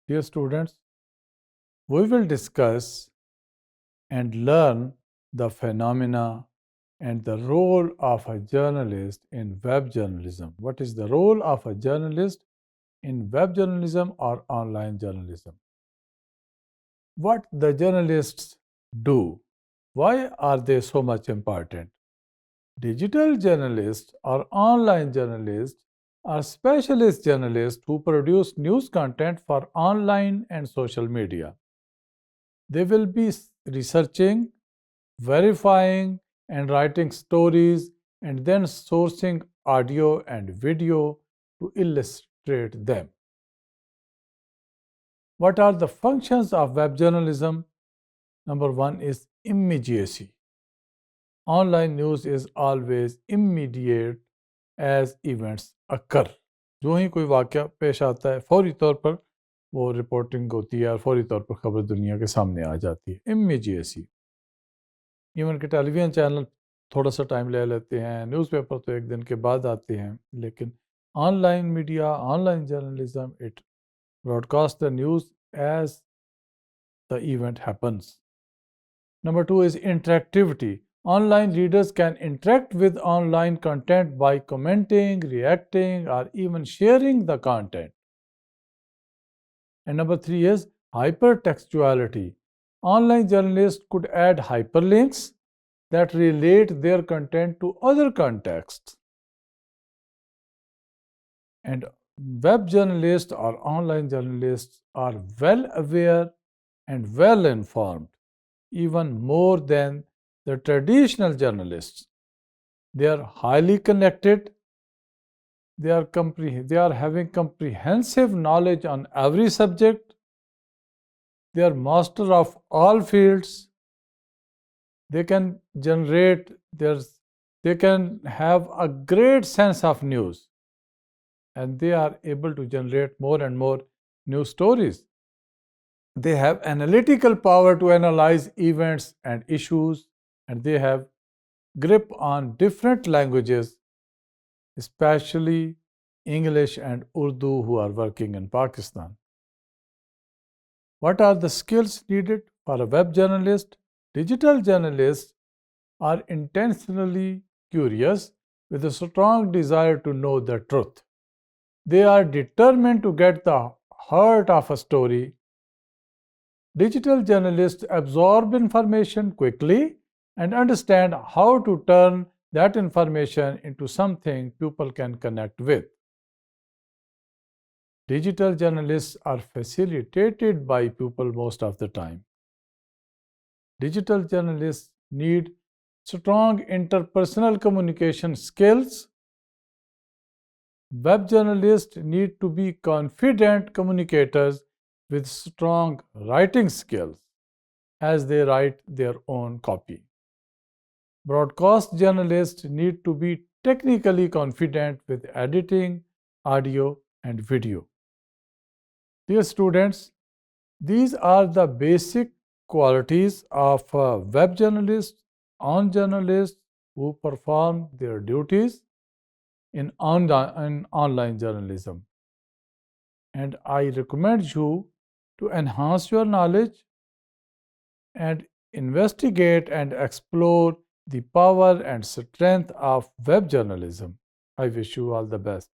Dear students, we will discuss and learn the phenomena and the role of a journalist in web journalism. What is the role of a journalist in web journalism or online journalism? What the journalists do? Why are they so much important? Digital journalists or online journalists are specialist journalists who produce news content for online and social media. They will be researching, verifying, and writing stories and then sourcing audio and video to illustrate them. What are the functions of web journalism? Number one is immediacy. Online news is always immediate as events occur. जो ही कोई वाक़या पेश आता है फौरी तौर पर वो रिपोर्टिंग होती है और फौरी तौर पर खबर दुनिया के सामने आ जाती है. इमीडिएसी. इवन के टेलीविज़न चैनल थोड़ा सा टाइम ले लेते हैं, न्यूज़पेपर तो एक दिन के बाद आते हैं, लेकिन online media, online journalism, it broadcast the news as the event happens. Number two is interactivity. Online readers can interact with online content by commenting, reacting, or even sharing the content. And number three is hypertextuality. Online journalists could add hyperlinks that relate their content to other contexts. And web journalists or online journalists are well aware and well informed, even more than the traditional journalists. They are highly connected. They are having comprehensive knowledge on every subject. They are master of all fields. They can they can have a great sense of news, and they are able to generate more and more news stories. They have analytical power to analyze events and issues, and they have grip on different languages, especially English and Urdu, who are working in Pakistan. What are the skills needed for a web journalist? Digital journalists are intentionally curious with a strong desire to know the truth. They are determined to get the heart of a story. Digital journalists absorb information quickly and understand how to turn that information into something people can connect with. Digital journalists are facilitated by people most of the time. Digital journalists need strong interpersonal communication skills. Web journalists need to be confident communicators with strong writing skills as they write their own copy. Broadcast journalists need to be technically confident with editing, audio, and video. Dear students, these are the basic qualities of web journalists, journalists who perform their duties in online journalism. And I recommend you to enhance your knowledge and investigate and explore the power and strength of web journalism. I wish you all the best.